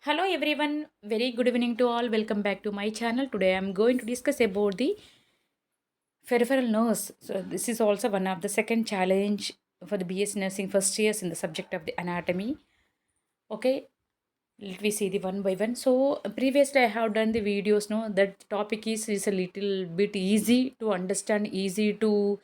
Hello everyone, very good evening to all. Welcome back to my channel. Today I am going to discuss about the peripheral nerves. So this is also one of the second challenge for the BS nursing first years in the subject of the anatomy. Okay, let me see the one by one. So previously I have done the videos. No, that topic is a little bit easy to understand, easy to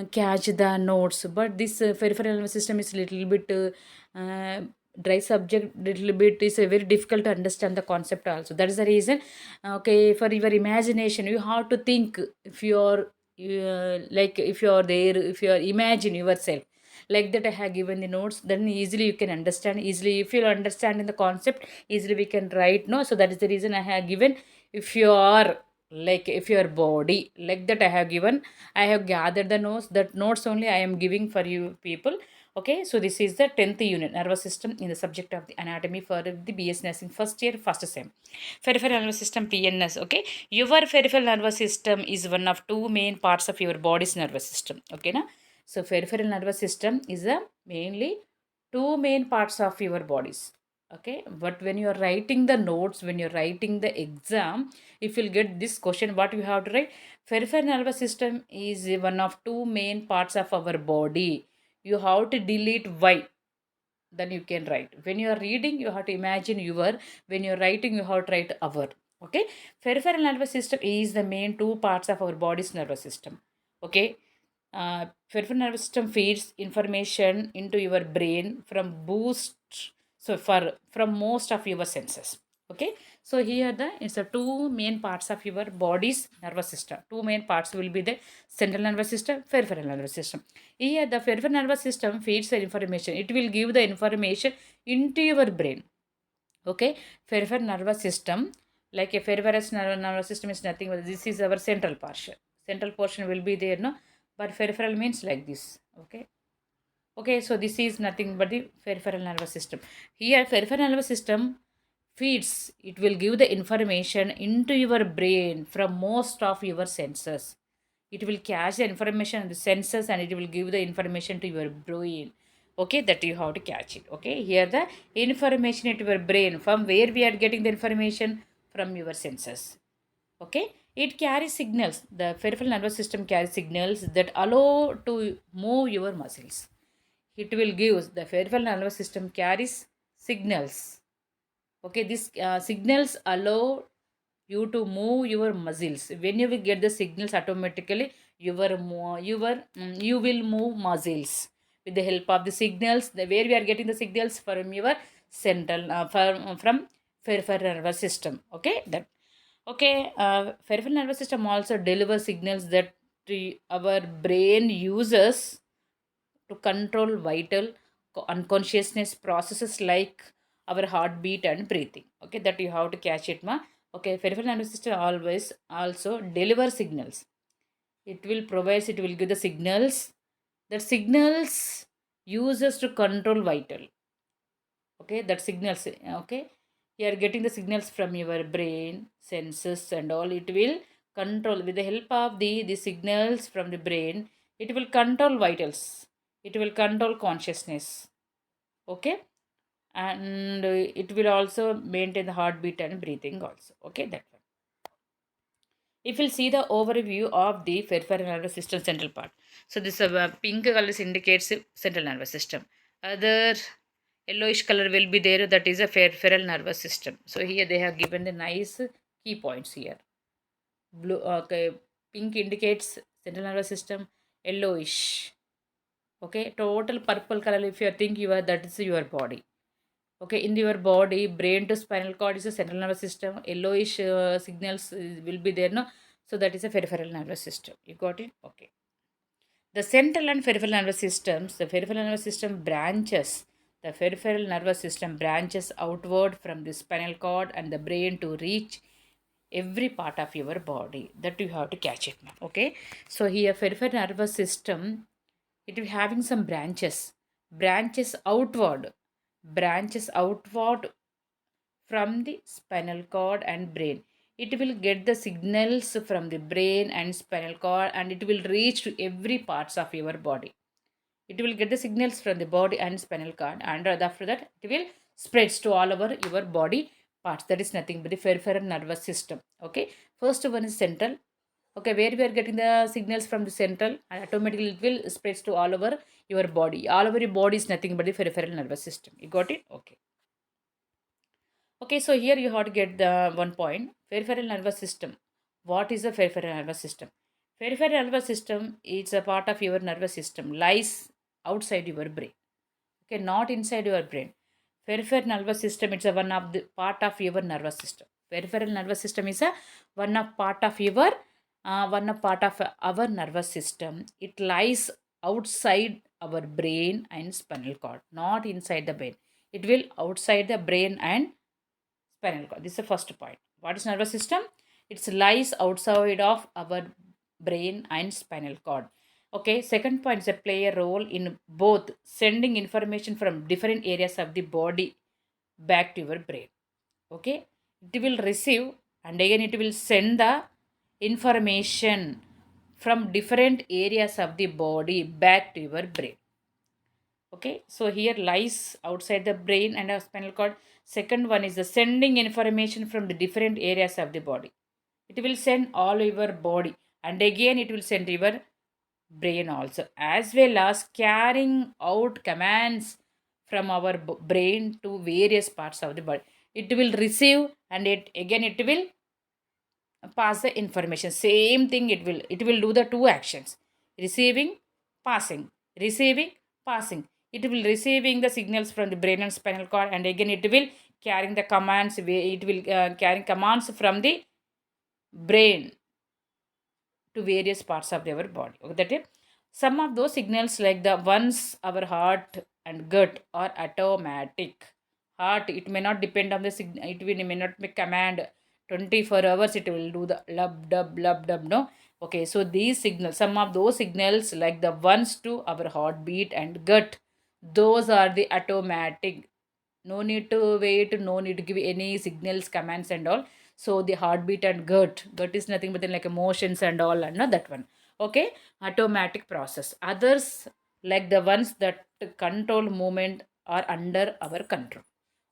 catch the notes. But this peripheral nervous system is little bit dry subject. Little bit is very difficult to understand the concept also. That is the reason. Okay, for your imagination, you have to think if you're like if you're there, if you're imagine yourself like that. I have given the notes, then easily you can understand easily. If you understand in the concept easily, we can write. No, so that is the reason I have given. If you are like if your body like that, I have given, I have gathered the notes. That notes only I am giving for you people. Okay, so this is the 10th unit, nervous system, in the subject of the anatomy for the BS nursing first year first sem. Peripheral nervous system, PNS. Okay, your peripheral nervous system is one of two main parts of your body's nervous system. Okay, na. So peripheral nervous system is a mainly two main parts of your bodies. Okay, but when you are writing the notes, when you're writing the exam, if you'll get this question, what you have to write? Peripheral nervous system is one of two main parts of our body. You have to delete why, then you can write. When you are reading, you have to imagine your. When you're writing, you have to write our. Okay, peripheral nervous system is the main two parts of our body's nervous system. Okay, peripheral nervous system feeds information into your brain from boost, so for from most of your senses. Okay, so here the is the two main parts of your body's nervous system. Two main parts will be the central nervous system, peripheral nervous system. Here the peripheral nervous system feeds the information. It will give the information into your brain. Okay, peripheral nervous system, like a peripheral nervous system is nothing but this is our central portion. Central portion will be there, no, but peripheral means like this. Okay, okay, so this is nothing but the peripheral nervous system. Here peripheral nervous system feeds, it will give the information into your brain from most of your senses. It will catch the information in the senses and it will give the information to your brain. Okay, that you have to catch it. Okay, here the information into your brain, from where we are getting the information, from your senses. Okay, it carries signals. The peripheral nervous system carries signals that allow to move your muscles. It will give, the peripheral nervous system carries signals. Okay, these signals allow you to move your muscles. When you will get the signals, automatically you will move muscles with the help of the signals. The where we are getting the signals from your central from peripheral nervous system. Okay, that. Okay, peripheral nervous system also delivers signals that our brain uses to control vital unconsciousness processes like our heartbeat and breathing. Okay, that you have to catch it, ma. Okay, peripheral nervous system always also deliver signals. It will provide, it will give the signals, that signals uses to control vital. Okay, that signals. Okay, you are getting the signals from your brain senses and all. It will control with the help of the signals from the brain. It will control vitals, it will control consciousness. Okay, and it will also maintain the heartbeat and breathing also. Okay, that one. If we'll see the overview of the peripheral nervous system central part, so this pink color indicates central nervous system. Other yellowish color will be there, that is a peripheral nervous system. So here they have given the nice key points here. Blue, okay, pink indicates central nervous system, yellowish. Okay, total purple color, if you think you are, that is your body. Okay, in your body, brain to spinal cord is a central nervous system. Yellowish signals will be there, no, so that is a peripheral nervous system. You got it? Okay. The central and peripheral nervous systems, the peripheral nervous system branches. The peripheral nervous system branches outward from the spinal cord and the brain to reach every part of your body. That you have to catch it now. Okay. So here peripheral nervous system, it will having some branches. Branches outward. Branches outward from the spinal cord and brain. It will get the signals from the brain and spinal cord and it will reach to every parts of your body. It will get the signals from the body and spinal cord, and after that it will spreads to all over your body parts. That is nothing but the peripheral nervous system. Okay, first one is central. Okay, where we are getting the signals from the central, and automatically it will spreads to all over your body. All over your body is nothing but the peripheral nervous system. You got it? Okay. Okay, so here you have to get the one point. Peripheral nervous system. What is the peripheral nervous system? Peripheral nervous system is a part of your nervous system, lies outside your brain. Okay, not inside your brain. Peripheral nervous system, it's a one of the part of your nervous system. Peripheral nervous system is a one of part of your one of part of our nervous system. It lies outside our brain and spinal cord, not inside the brain. It will outside the brain and spinal cord. This is the first point. What is nervous system? It lies outside of our brain and spinal cord. Okay, second point is a play a role in both sending information from different areas of the body back to your brain. Okay, it will receive and again it will send the information from different areas of the body back to your brain. Okay, so here lies outside the brain and a spinal cord. Second one is the sending information from the different areas of the body. It will send all your body and again it will send your brain also, as well as carrying out commands from our brain to various parts of the body. It will receive and it again it will pass the information. Same thing, it will do the two actions: receiving, passing, receiving, passing. It will receiving the signals from the brain and spinal cord, and again it will carrying the commands. It will carrying commands from the brain to various parts of our body. Okay, that is some of those signals, like the ones our heart and gut are automatic. Heart, it may not depend on the signal. May not be command 24 hours. It will do the lub dub. No. Okay, so these signals, some of those signals, like the ones to our heartbeat and gut, those are the automatic. No need to wait. No need to give any signals, commands, and all. So the heartbeat and gut is nothing but then like emotions and all, and not that one. Okay, automatic process. Others, like the ones that control movement, are under our control.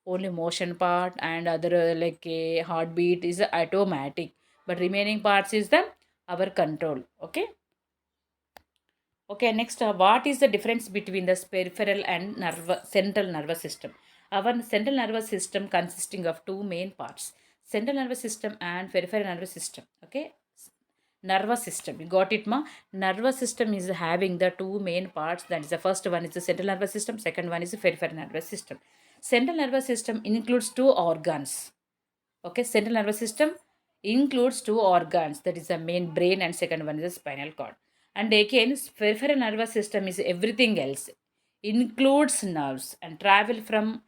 Only motion part and other like a heartbeat is automatic, but remaining parts is the our control. Okay. Okay, next, what is the difference between the peripheral and central nervous system? Our central nervous system consisting of two main parts: central nervous system and peripheral nervous system. Okay, nervous system. You got it, ma? Nervous system is having the two main parts. That is, the first one is the central nervous system. Second one is the peripheral nervous system. Central nervous system includes two organs. Okay, central nervous system includes two organs, that is the main brain and second one is the spinal cord. And again, peripheral nervous system is everything else, includes nerves and travel from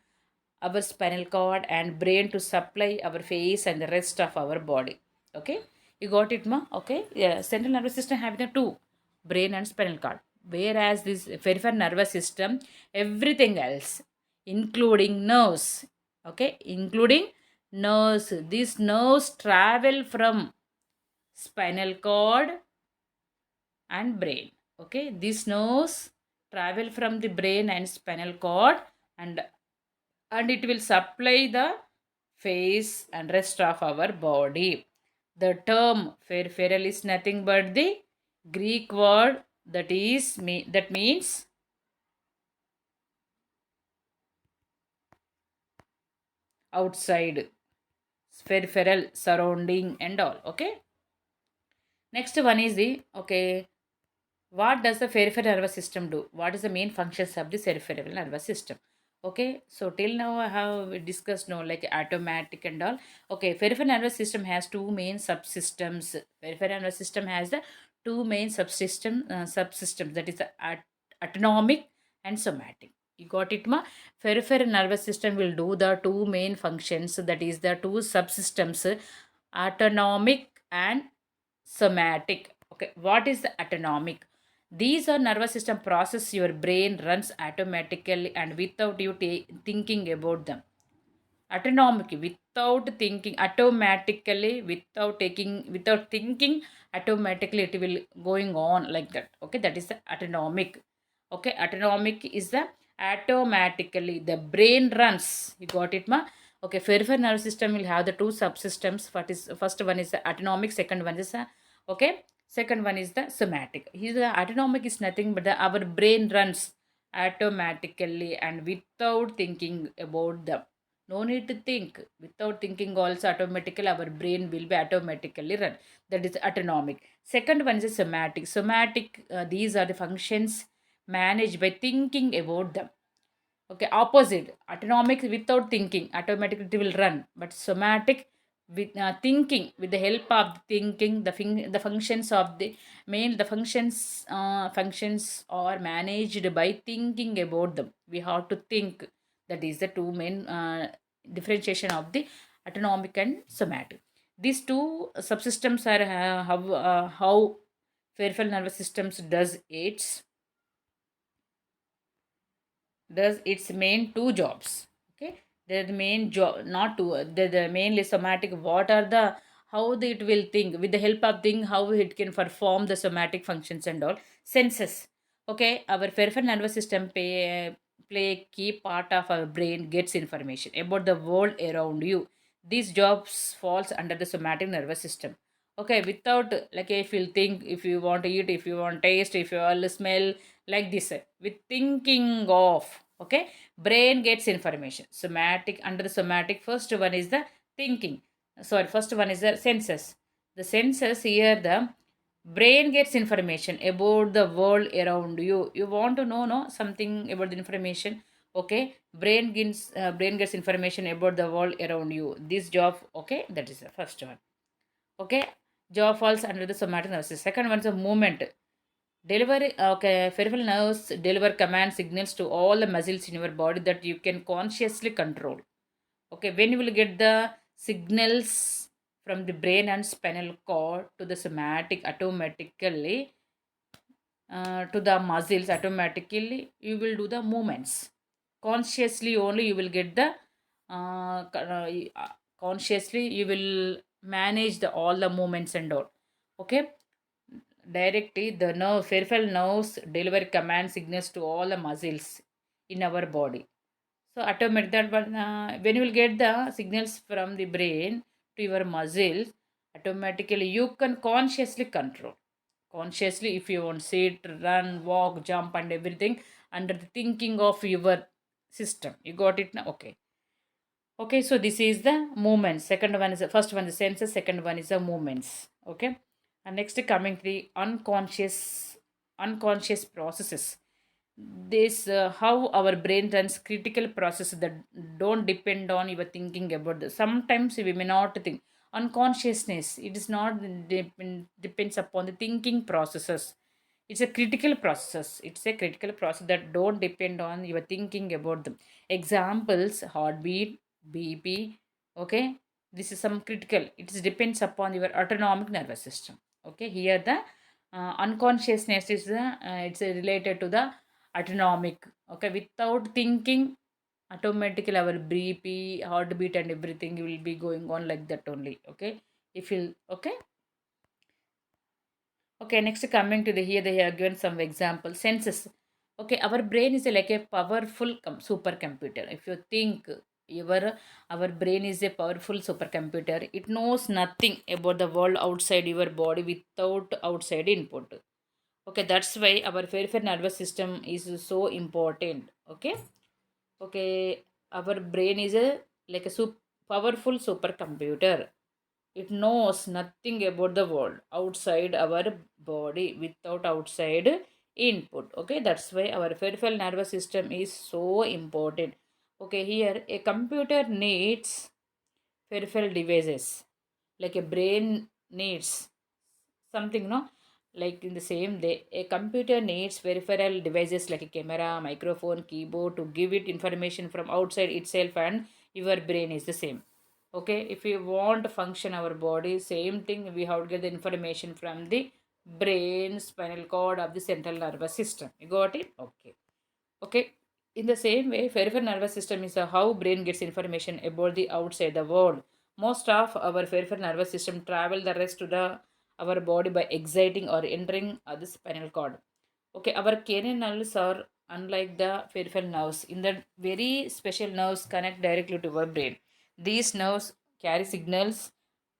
our spinal cord and brain to supply our face and the rest of our body. Okay, you got it, ma? Okay, yeah, central nervous system having the two, brain and spinal cord, whereas this peripheral nervous system, everything else, including nerves. Okay, including nerves. These nerves travel from spinal cord and brain. Okay, these nerves travel from the brain and spinal cord, and it will supply the face and rest of our body. The term peripheral is nothing but the Greek word that means outside, peripheral, surrounding, and all. Okay, next one is the, okay, what does the peripheral nervous system do? What is the main functions of the peripheral nervous system? Okay, so till now I have discussed no like automatic and all. Okay, peripheral nervous system has two main subsystems. Peripheral nervous system has the two main subsystems, that is the autonomic and somatic. You got it, ma? Peripheral nervous system will do the two main functions, that is the two subsystems, autonomic and somatic. Okay, what is the autonomic? These are nervous system process your brain runs automatically and without you thinking about them. Autonomic, without thinking, automatically, without thinking, automatically it will going on like that. Okay, that is the autonomic. Okay, autonomic is the automatically the brain runs. You got it, ma? Okay, peripheral nervous system will have the two subsystems. What is first one is the autonomic, second one is okay, second one is the somatic. Here the autonomic is nothing but our brain runs automatically and without thinking about them. No need to think. Without thinking also automatically our brain will be automatically run. That is autonomic. Second one is somatic. Somatic, these are the functions managed by thinking about them. Okay, opposite. Autonomic without thinking, automatically it will run. But somatic with thinking, with the help of thinking, the functions of the main, the functions are managed by thinking about them. We have to think. That is the two main differentiation of the autonomic and somatic. These two subsystems are how peripheral nervous systems does its main two jobs. Okay, the main job, not two, the mainly somatic. What are the how it will think with the help of think how it can perform the somatic functions and all senses. Okay, our peripheral nervous system play a key part of our brain gets information about the world around you. These jobs falls under the somatic nervous system. Okay, without like if you think, if you want to eat, if you want taste, if you all smell, like this with thinking of, okay, brain gets information. Somatic, under the somatic, first one is the thinking, sorry, first one is the senses. The senses, here the brain gets information about the world around you. You want to know no something about the information. Okay, brain gets information about the world around you. This job, okay, that is the first one. Okay, jaw falls under the somatic nervous system. Second one is a movement. Delivery, okay, peripheral nerves deliver command signals to all the muscles in your body that you can consciously control. Okay, when you will get the signals from the brain and spinal cord to the somatic automatically, to the muscles automatically, you will do the movements. Consciously only you will get the consciously you will manage the all the movements and all. Okay, directly the peripheral nerves deliver command signals to all the muscles in our body. So automatic that one, when you will get the signals from the brain to your muscles, automatically you can consciously control. Consciously, if you want sit, run, walk, jump, and everything under the thinking of your system. You got it now? Okay. Okay, so this is the movement. Second one is the first one is senses, second one is the movements. Okay. And next coming to the unconscious processes. This how our brain runs critical processes that don't depend on your thinking about the sometimes we may not think unconsciousness, it is not depends upon the thinking processes. It's a critical process. It's a critical process that don't depend on your thinking about them. Examples: heartbeat, BP. Okay, this is some critical. It depends upon your autonomic nervous system. Okay, here the unconsciousness is the it's related to the autonomic. Okay, without thinking, automatically our BP, heartbeat, and everything will be going on like that only. Okay, if you okay. Okay, next coming to the here they have given some example senses. Okay, our brain is like a powerful supercomputer. If you think your our brain is a powerful supercomputer, it knows nothing about the world outside your body without outside input. Okay, that's why our peripheral nervous system is so important. Okay, okay, our brain is a like a powerful supercomputer. It knows nothing about the world outside our body without outside input. Okay, that's why our peripheral nervous system is so important. Okay, here a computer needs peripheral devices like a brain needs something, no? Like in the same day, a computer needs peripheral devices like a camera, microphone, keyboard to give it information from outside itself, and your brain is the same. Okay, if we want to function our body, same thing, we have to get the information from the brain, spinal cord of the central nervous system. You got it? Okay. Okay. In the same way, peripheral nervous system is how brain gets information about the outside the world. Most of our peripheral nervous system travel the rest to the our body by exciting or entering the spinal cord. Okay, our cranial nerves are unlike the peripheral nerves. In the very special nerves connect directly to our brain. These nerves carry signals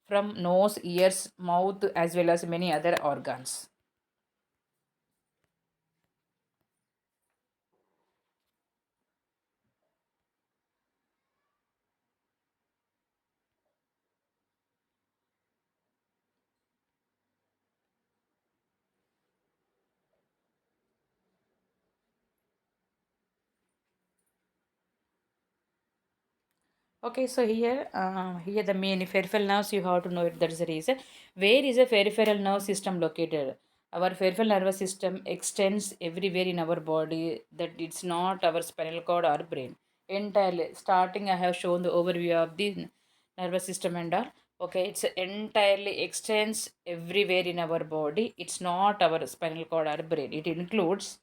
from nose, ears, mouth, as well as many other organs. Okay, so here the main peripheral nerves you have to know it. That is the reason. Where is a peripheral nerve system located? Our peripheral nervous system extends everywhere in our body. That it's not our spinal cord or brain entirely. Starting, I have shown the overview of the nervous system and all. Okay, it's entirely extends everywhere in our body. It's not our spinal cord or brain. It includes,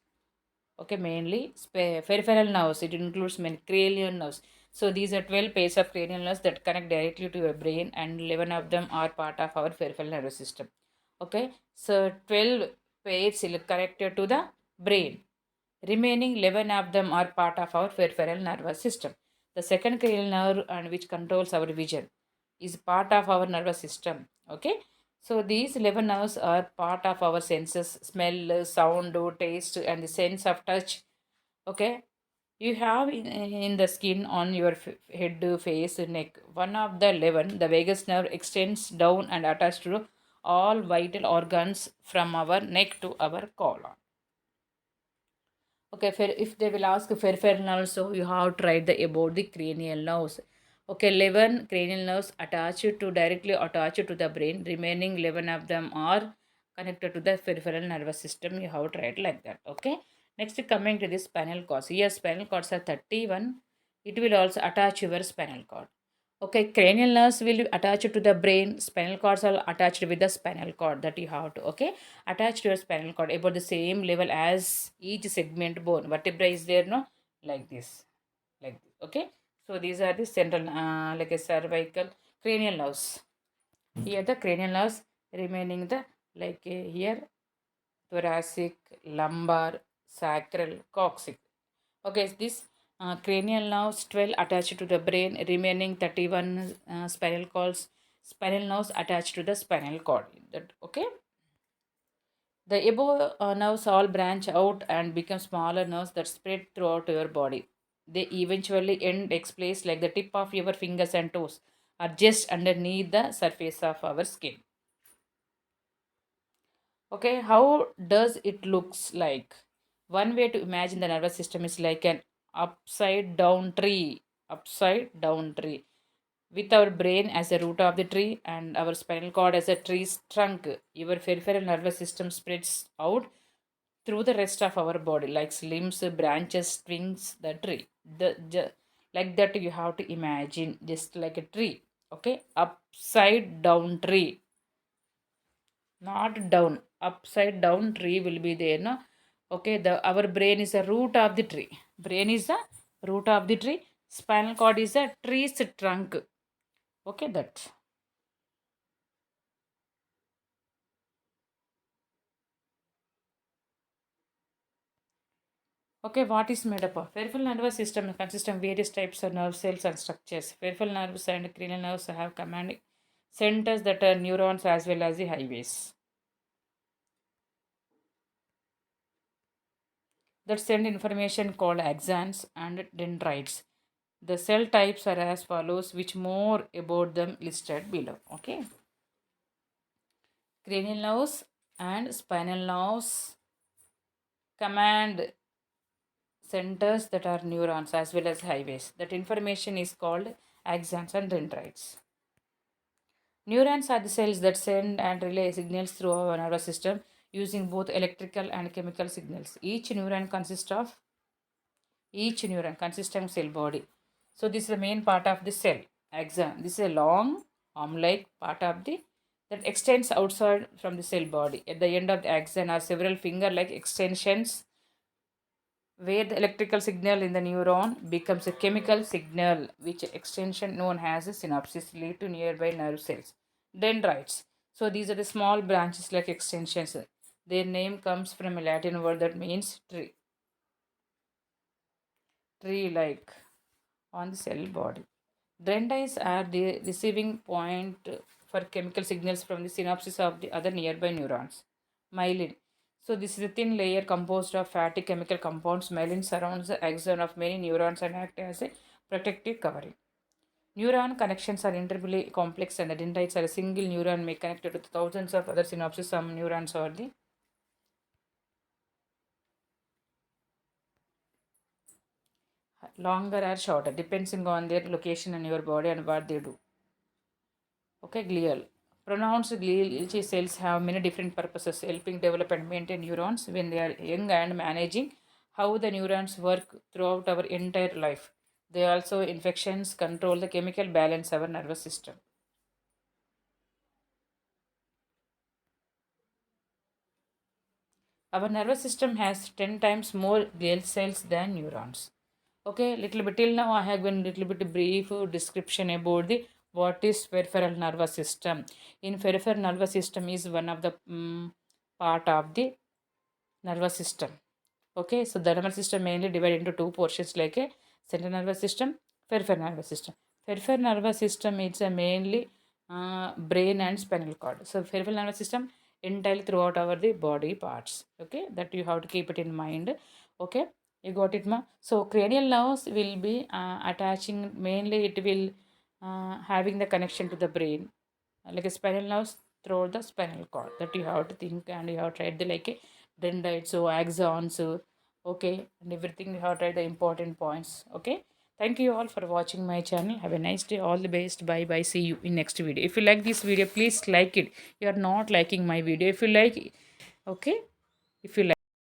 okay, mainly peripheral nerves. It includes many cranial nerves. So these are 12 pairs of cranial nerves that connect directly to your brain, and 11 of them are part of our peripheral nervous system. Okay, so 12 pairs are connected to the brain. Remaining 11 of them are part of our peripheral nervous system. The second cranial nerve, and which controls our vision, is part of our nervous system. Okay, so these 11 nerves are part of our senses: smell, sound, taste, and the sense of touch. Okay, you have in the skin on your head, face, neck. One of the 11, the vagus nerve, extends down and attached to all vital organs from our neck to our colon. Okay, if they will ask peripheral nerves, so you have to write the about the cranial nerves. Okay, 11 cranial nerves attached to directly attached to the brain. Remaining 11 of them are connected to the peripheral nervous system. You have to write like that. Okay. Next, coming to the spinal cords. Here, spinal cords are 31. It will also attach your spinal cord. Okay, cranial nerves will attach to the brain. Spinal cords are attached with the spinal cord that you have to. Okay, attach to your spinal cord about the same level as each segment bone. Vertebra is there, no, like this, like this. Okay, so these are the central, like a cervical cranial nerves. Here the cranial nerves remaining the like here thoracic, lumbar, sacral, coccyx. Okay, this cranial nerves 12 attached to the brain, remaining 31 spinal nerves attached to the spinal cord. That okay. The above nerves all branch out and become smaller nerves that spread throughout your body. They eventually end its place like the tip of your fingers and toes, are just underneath the surface of our skin. Okay, how does it looks like? One way to imagine the nervous system is like an upside down tree. Upside down tree. With our brain as the root of the tree and our spinal cord as a tree's trunk, your peripheral nervous system spreads out through the rest of our body, like limbs, branches, twigs, the tree. Like that, you have to imagine just like a tree. Okay, upside down tree, not down. Upside down tree will be there, no? Okay, the our brain is the root of the tree. Brain is the root of the tree. Spinal cord is a tree's trunk. Okay, that. Okay, what is made up of? Peripheral nervous system consists of various types of nerve cells and structures. Peripheral nerves and cranial nerves have command centers that are neurons as well as the highways that send information called axons and dendrites. The cell types are as follows, which more about them listed below. Okay, cranial nerves and spinal nerves command centers that are neurons as well as highways. That information is called axons and dendrites. Neurons are the cells that send and relay signals through our nervous system using both electrical and chemical signals. Each neuron consists of cell body. So this is the main part of the cell, axon. This is a long arm-like part of the that extends outside from the cell body. At the end of the axon are several finger-like extensions where the electrical signal in the neuron becomes a chemical signal, which extension known as a synapses lead to nearby nerve cells. Dendrites. So these are the small branches like extensions. Their name comes from a Latin word that means tree. tree like on the cell body. Dendrites are the receiving point for chemical signals from the synapses of the other nearby neurons. Myelin. So this is a thin layer composed of fatty chemical compounds. Myelin surrounds the axon of many neurons and act as a protective covering. Neuron connections are incredibly complex, and the dendrites are a single neuron may connect to thousands of other synapses. Some neurons are the longer or shorter, depending on their location in your body and what they do. Okay, glial. Pronounced glial cells have many different purposes, helping develop and maintain neurons when they are young and managing how the neurons work throughout our entire life. They also infections control the chemical balance of our nervous system. Our nervous system has 10 times more glial cells than neurons. Okay, little bit till now I have given little bit brief description about the what is peripheral nervous system. In peripheral nervous system is one of the part of the nervous system. Okay, so the nervous system mainly divided into two portions like a central nervous system, peripheral nervous system. Peripheral nervous system is a mainly brain and spinal cord. So peripheral nervous system entirely throughout our the body parts. Okay, that you have to keep it in mind. Okay, you got it, ma? So cranial nerves will be attaching mainly. It will having the connection to the brain, like a spinal nerves through the spinal cord. That you have to think and you have tried the like a dendrites, so axons, okay, and everything you have tried the important points. Okay, thank you all for watching my channel. Have a nice day. All the best. Bye bye. See you in next video. If you like this video, please like it. You are not liking my video. If you like, okay, if you like.